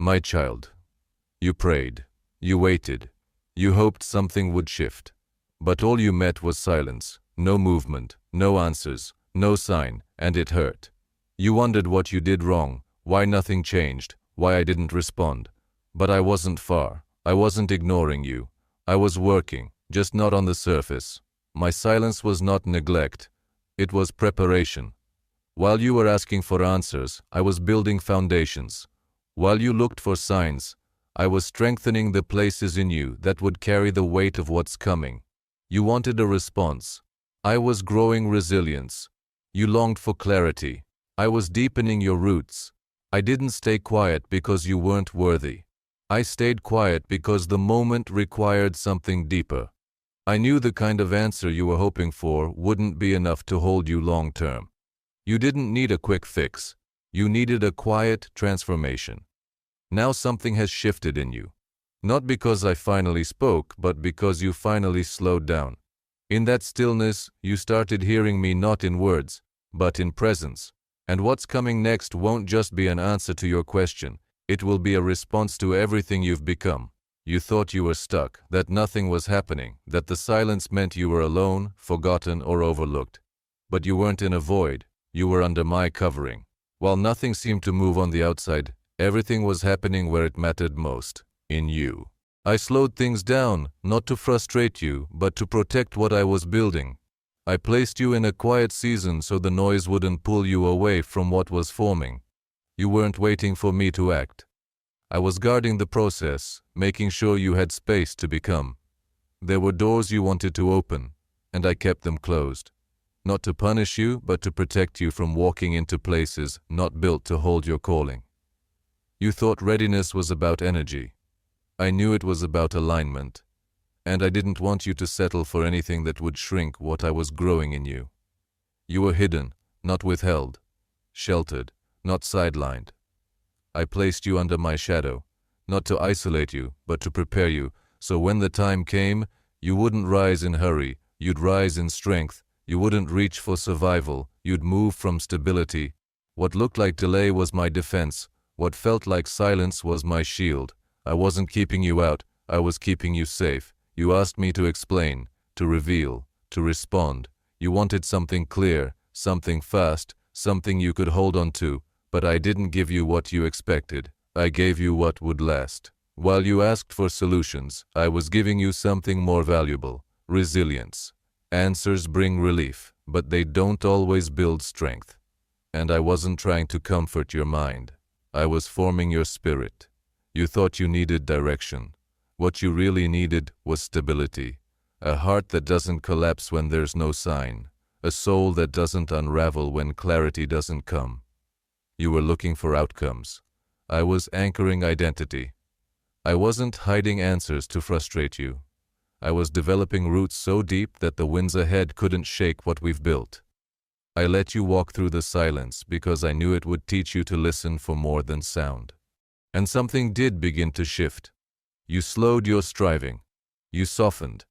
My child, you prayed, you waited, you hoped something would shift. But all you met was silence, no movement, no answers, no sign, and it hurt. You wondered what you did wrong, why nothing changed, why I didn't respond. But I wasn't far. I wasn't ignoring you. I was working, just not on the surface. My silence was not neglect. It was preparation. While you were asking for answers, I was building foundations. While you looked for signs, I was strengthening the places in you that would carry the weight of what's coming. You wanted a response. I was growing resilience. You longed for clarity. I was deepening your roots. I didn't stay quiet because you weren't worthy. I stayed quiet because the moment required something deeper. I knew the kind of answer you were hoping for wouldn't be enough to hold you long term. You didn't need a quick fix. You needed a quiet transformation. Now something has shifted in you. Not because I finally spoke, but because you finally slowed down. In that stillness, you started hearing me not in words, but in presence. And what's coming next won't just be an answer to your question. It will be a response to everything you've become. You thought you were stuck, that nothing was happening, that the silence meant you were alone, forgotten, or overlooked. But you weren't in a void. You were under my covering. While nothing seemed to move on the outside, everything was happening where it mattered most. In you. I slowed things down, not to frustrate you, but to protect what I was building. I placed you in a quiet season so the noise wouldn't pull you away from what was forming. You weren't waiting for me to act. I was guarding the process, making sure you had space to become. There were doors you wanted to open, and I kept them closed. Not to punish you, but to protect you from walking into places not built to hold your calling. You thought readiness was about energy. I knew it was about alignment, and I didn't want you to settle for anything that would shrink what I was growing in you. You were hidden, not withheld, sheltered, not sidelined. I placed you under my shadow, not to isolate you, but to prepare you, so when the time came, you wouldn't rise in hurry, you'd rise in strength, you wouldn't reach for survival, you'd move from stability. What looked like delay was my defense, what felt like silence was my shield. I wasn't keeping you out, I was keeping you safe. You asked me to explain, to reveal, to respond. You wanted something clear, something fast, something you could hold on to, but I didn't give you what you expected. I gave you what would last. While you asked for solutions, I was giving you something more valuable: resilience. Answers bring relief, but they don't always build strength. And I wasn't trying to comfort your mind. I was forming your spirit. You thought you needed direction. What you really needed was stability. A heart that doesn't collapse when there's no sign. A soul that doesn't unravel when clarity doesn't come. You were looking for outcomes. I was anchoring identity. I wasn't hiding answers to frustrate you. I was developing roots so deep that the winds ahead couldn't shake what we've built. I let you walk through the silence because I knew it would teach you to listen for more than sound. And something did begin to shift. You slowed your striving. You softened.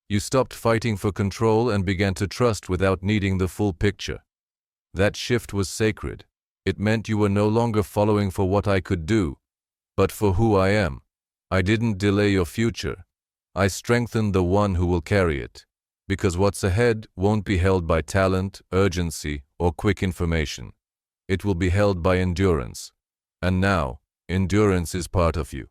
You stopped fighting for control and began to trust without needing the full picture. That shift was sacred. It meant you were no longer following for what I could do, but for who I am. I didn't delay your future. I strengthened the one who will carry it, because what's ahead won't be held by talent, urgency, or quick information. It will be held by endurance. And now, endurance is part of you.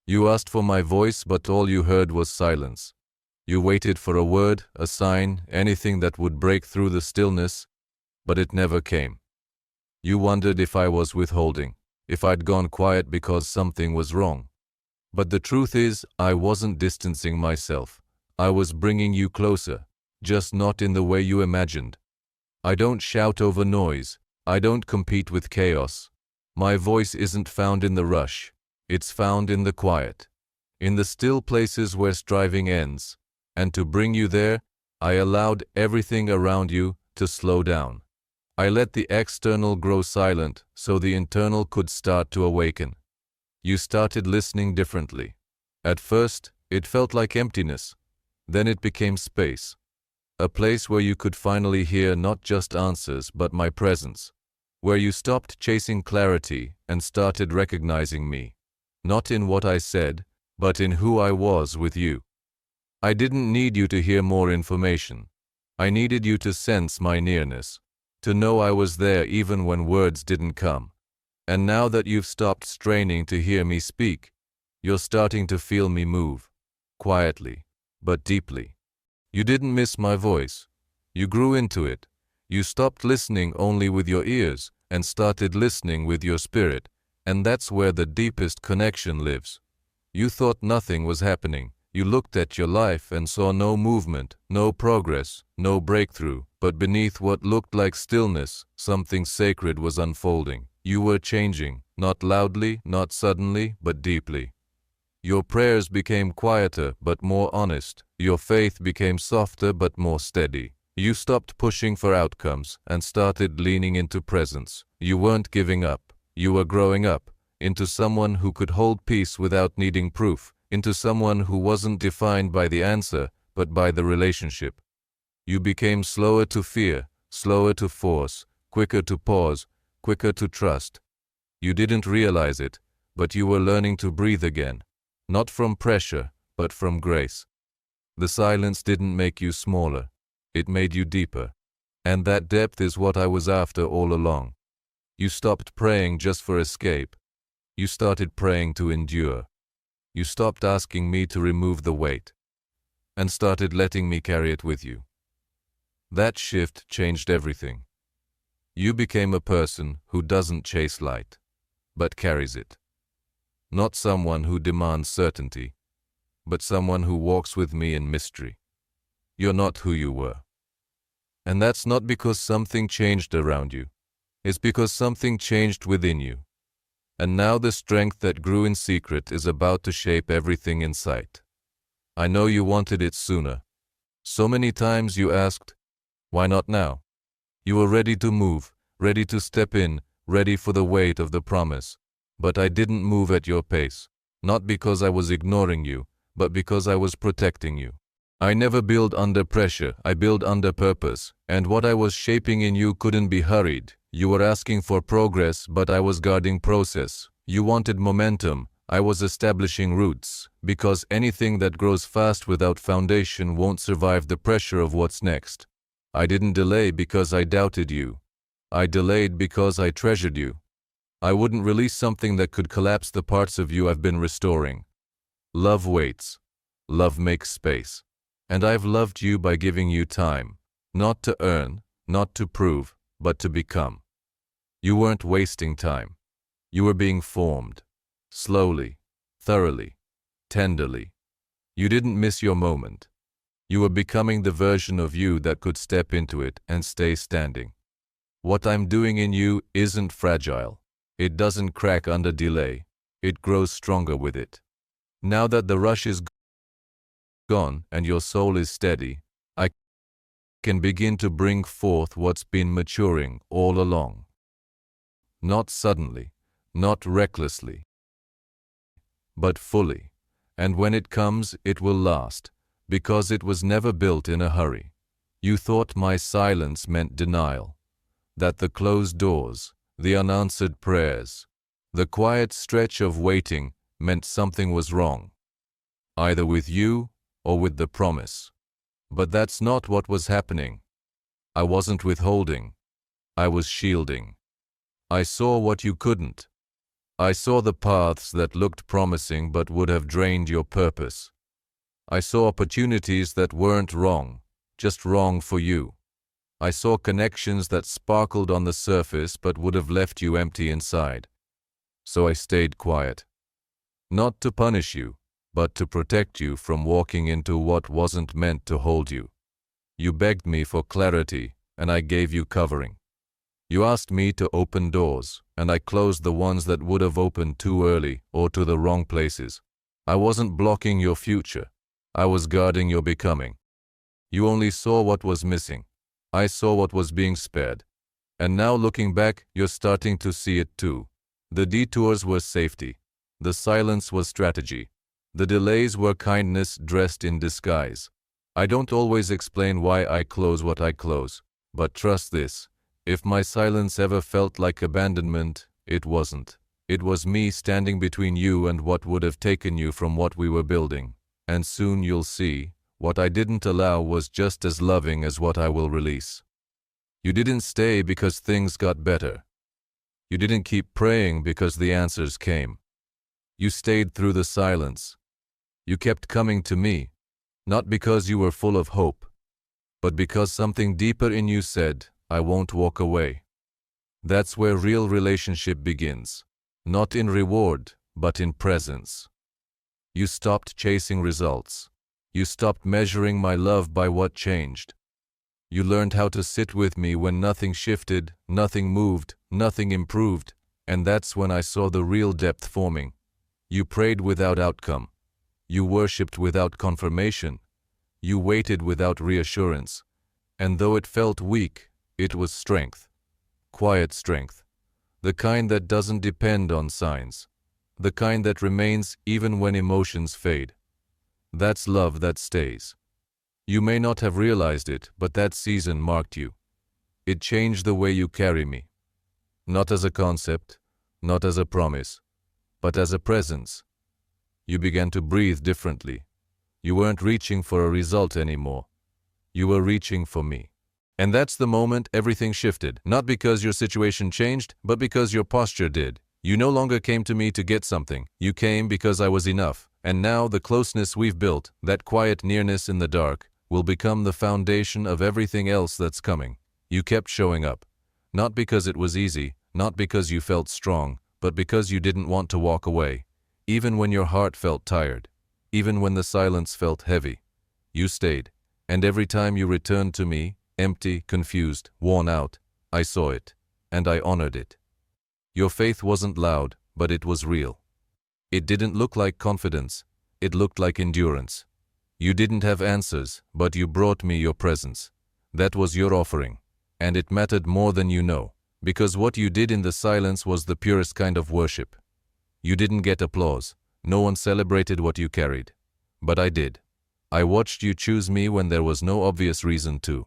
You asked for my voice, but all you heard was silence. You waited for a word, a sign, anything that would break through the stillness, but it never came. You wondered if I was withholding, if I'd gone quiet because something was wrong. But the truth is, I wasn't distancing myself. I was bringing you closer, just not in the way you imagined. I don't shout over noise. I don't compete with chaos. My voice isn't found in the rush. It's found in the quiet, in the still places where striving ends. And to bring you there, I allowed everything around you to slow down. I let the external grow silent so the internal could start to awaken. You started listening differently. At first, it felt like emptiness. Then it became space. A place where you could finally hear not just answers, but my presence. where you stopped chasing clarity and started recognizing me, not in what I said, but in who I was with you. I didn't need you to hear more information. I needed you to sense my nearness, to know I was there even when words didn't come. And now that you've stopped straining to hear me speak, you're starting to feel me move, quietly, but deeply. You didn't miss my voice. You grew into it. You stopped listening only with your ears and started listening with your spirit, and that's where the deepest connection lives. You thought nothing was happening. You looked at your life and saw no movement, no progress, no breakthrough, but beneath what looked like stillness, something sacred was unfolding. You were changing, not loudly, not suddenly, but deeply. Your prayers became quieter but more honest. Your faith became softer but more steady. You stopped pushing for outcomes and started leaning into presence. You weren't giving up. You were growing up into someone who could hold peace without needing proof, into someone who wasn't defined by the answer, but by the relationship. You became slower to fear, slower to force, quicker to pause, quicker to trust. You didn't realize it, but you were learning to breathe again, not from pressure, but from grace. The silence didn't make you smaller, it made you deeper. And that depth is what I was after all along. You stopped praying just for escape. You started praying to endure. You stopped asking me to remove the weight and started letting me carry it with you. That shift changed everything. You became a person who doesn't chase light, but carries it. Not someone who demands certainty, but someone who walks with me in mystery. You're not who you were. And that's not because something changed around you. It's because something changed within you. And now the strength that grew in secret is about to shape everything in sight. I know you wanted it sooner. So many times you asked, why not now? You were ready to move, ready to step in, ready for the weight of the promise. But I didn't move at your pace, not because I was ignoring you, but because I was protecting you. I never build under pressure, I build under purpose, and what I was shaping in you couldn't be hurried. You were asking for progress, but I was guarding process. You wanted momentum, I was establishing roots, because anything that grows fast without foundation won't survive the pressure of what's next. I didn't delay because I doubted you. I delayed because I treasured you. I wouldn't release something that could collapse the parts of you I've been restoring. Love waits. Love makes space. And I've loved you by giving you time, not to earn, not to prove, but to become. You weren't wasting time. You were being formed, slowly, thoroughly, tenderly. You didn't miss your moment. You were becoming the version of you that could step into it and stay standing. What I'm doing in you isn't fragile. It doesn't crack under delay. It grows stronger with it. Now that the rush is gone and your soul is steady, I can begin to bring forth what's been maturing all along. Not suddenly, not recklessly, but fully. And when it comes, it will last, because it was never built in a hurry. You thought my silence meant denial, that the closed doors, the unanswered prayers, the quiet stretch of waiting meant something was wrong, either with you or with the promise. But that's not what was happening. I wasn't withholding. I was shielding. I saw what you couldn't. I saw the paths that looked promising but would have drained your purpose. I saw opportunities that weren't wrong, just wrong for you. I saw connections that sparkled on the surface but would have left you empty inside. So I stayed quiet. Not to punish you, but to protect you from walking into what wasn't meant to hold you. You begged me for clarity, and I gave you covering. You asked me to open doors, and I closed the ones that would have opened too early or to the wrong places. I wasn't blocking your future. I was guarding your becoming. You only saw what was missing. I saw what was being spared. And now looking back, you're starting to see it too. The detours were safety. The silence was strategy. The delays were kindness dressed in disguise. I don't always explain why I close what I close, but trust this. If my silence ever felt like abandonment, it wasn't. It was me standing between you and what would have taken you from what we were building. And soon you'll see, what I didn't allow was just as loving as what I will release. You didn't stay because things got better. You didn't keep praying because the answers came. You stayed through the silence. You kept coming to me, not because you were full of hope, but because something deeper in you said, I won't walk away. That's where real relationship begins. Not in reward, but in presence. You stopped chasing results. You stopped measuring my love by what changed. You learned how to sit with me when nothing shifted, nothing moved, nothing improved, and that's when I saw the real depth forming. You prayed without outcome. You worshipped without confirmation. You waited without reassurance. And though it felt weak, it was strength. Quiet strength. The kind that doesn't depend on signs. The kind that remains even when emotions fade. That's love that stays. You may not have realized it, but that season marked you. It changed the way you carry me. Not as a concept, not as a promise, but as a presence. You began to breathe differently. You weren't reaching for a result anymore. You were reaching for me. And that's the moment everything shifted, not because your situation changed, but because your posture did. You no longer came to me to get something. You came because I was enough. And now the closeness we've built, that quiet nearness in the dark, will become the foundation of everything else that's coming. You kept showing up. Not because it was easy, not because you felt strong, but because you didn't want to walk away. Even when your heart felt tired, even when the silence felt heavy, you stayed. And every time you returned to me, empty, confused, worn out, I saw it, and I honored it. Your faith wasn't loud, but it was real. It didn't look like confidence, it looked like endurance. You didn't have answers, but you brought me your presence. That was your offering, and it mattered more than you know, because what you did in the silence was the purest kind of worship. You didn't get applause, no one celebrated what you carried, but I did. I watched you choose me when there was no obvious reason to.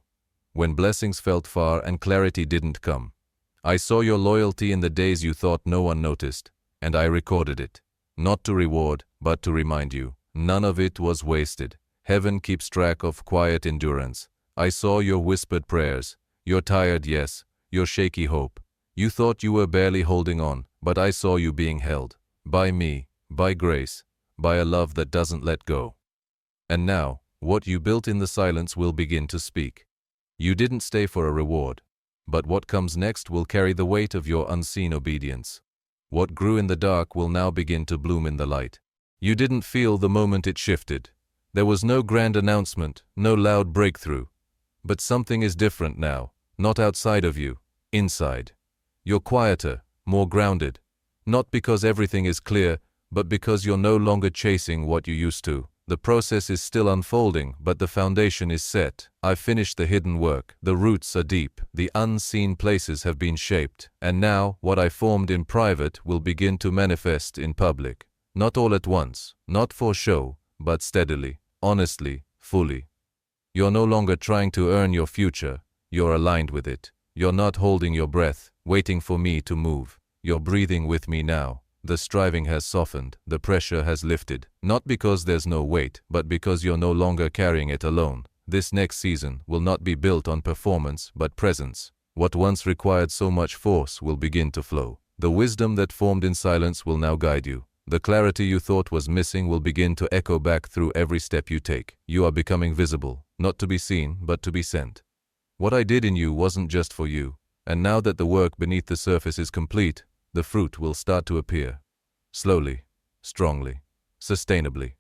When blessings felt far and clarity didn't come. I saw your loyalty in the days you thought no one noticed, and I recorded it. Not to reward, but to remind you. None of it was wasted. Heaven keeps track of quiet endurance. I saw your whispered prayers, your tired yes, your shaky hope. You thought you were barely holding on, but I saw you being held. By me, by grace, by a love that doesn't let go. And now, what you built in the silence will begin to speak. You didn't stay for a reward, but what comes next will carry the weight of your unseen obedience. What grew in the dark will now begin to bloom in the light. You didn't feel the moment it shifted. There was no grand announcement, no loud breakthrough. But something is different now, not outside of you, inside. You're quieter, more grounded. Not because everything is clear, but because you're no longer chasing what you used to. The process is still unfolding, but the foundation is set. I've finished the hidden work. The roots are deep. The unseen places have been shaped. And now, what I formed in private will begin to manifest in public. Not all at once, not for show, but steadily, honestly, fully. You're no longer trying to earn your future. You're aligned with it. You're not holding your breath, waiting for me to move. You're breathing with me now. The striving has softened, the pressure has lifted, not because there's no weight, but because you're no longer carrying it alone. This next season will not be built on performance, but presence. What once required so much force will begin to flow. The wisdom that formed in silence will now guide you. The clarity you thought was missing will begin to echo back through every step you take. You are becoming visible, not to be seen, but to be sent. What I did in you wasn't just for you, and now that the work beneath the surface is complete, the fruit will start to appear. Slowly, strongly, sustainably.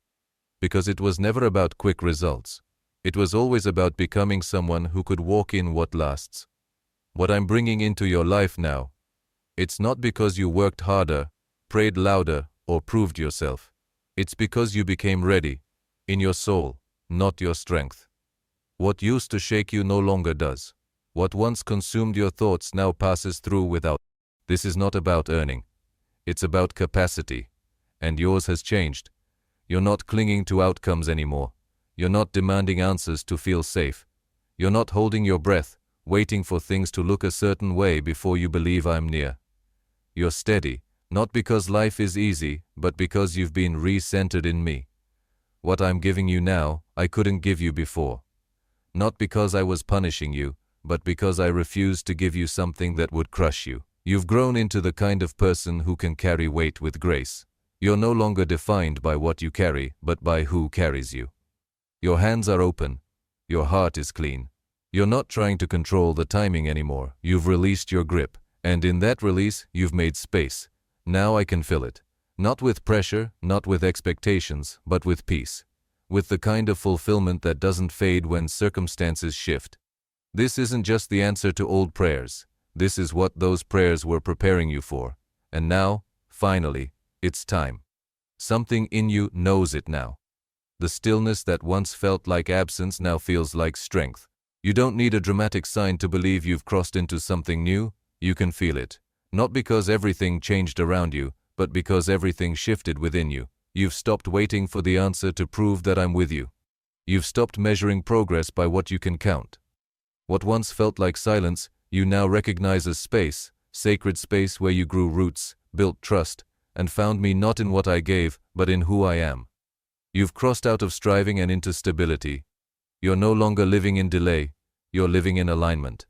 Because it was never about quick results. It was always about becoming someone who could walk in what lasts. What I'm bringing into your life now, it's not because you worked harder, prayed louder, or proved yourself. It's because you became ready, in your soul, not your strength. What used to shake you no longer does. What once consumed your thoughts now passes through without. This is not about earning. It's about capacity. And yours has changed. You're not clinging to outcomes anymore. You're not demanding answers to feel safe. You're not holding your breath, waiting for things to look a certain way before you believe I'm near. You're steady, not because life is easy, but because you've been re-centered in me. What I'm giving you now, I couldn't give you before. Not because I was punishing you, but because I refused to give you something that would crush you. You've grown into the kind of person who can carry weight with grace. You're no longer defined by what you carry, but by who carries you. Your hands are open. Your heart is clean. You're not trying to control the timing anymore. You've released your grip, and in that release, you've made space. Now I can fill it. Not with pressure, not with expectations, but with peace. With the kind of fulfillment that doesn't fade when circumstances shift. This isn't just the answer to old prayers. This is what those prayers were preparing you for. And now, finally, it's time. Something in you knows it now. The stillness that once felt like absence now feels like strength. You don't need a dramatic sign to believe you've crossed into something new. You can feel it. Not because everything changed around you, but because everything shifted within you. You've stopped waiting for the answer to prove that I'm with you. You've stopped measuring progress by what you can count. What once felt like silence, you now recognize as space, sacred space where you grew roots, built trust, and found me not in what I gave, but in who I am. You've crossed out of striving and into stability. You're no longer living in delay, you're living in alignment.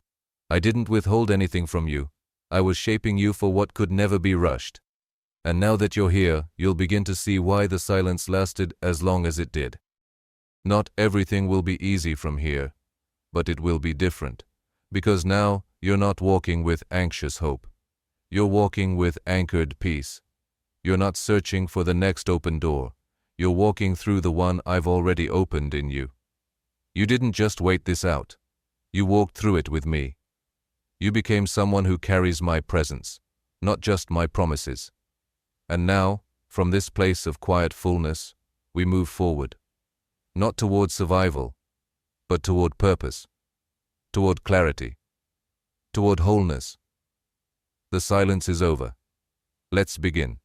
I didn't withhold anything from you. I was shaping you for what could never be rushed. And now that you're here, you'll begin to see why the silence lasted as long as it did. Not everything will be easy from here, but it will be different. Because now, you're not walking with anxious hope. You're walking with anchored peace. You're not searching for the next open door. You're walking through the one I've already opened in you. You didn't just wait this out. You walked through it with me. You became someone who carries my presence, not just my promises. And now, from this place of quiet fullness, we move forward. Not toward survival, but toward purpose, toward clarity, toward wholeness. The silence is over. Let's begin.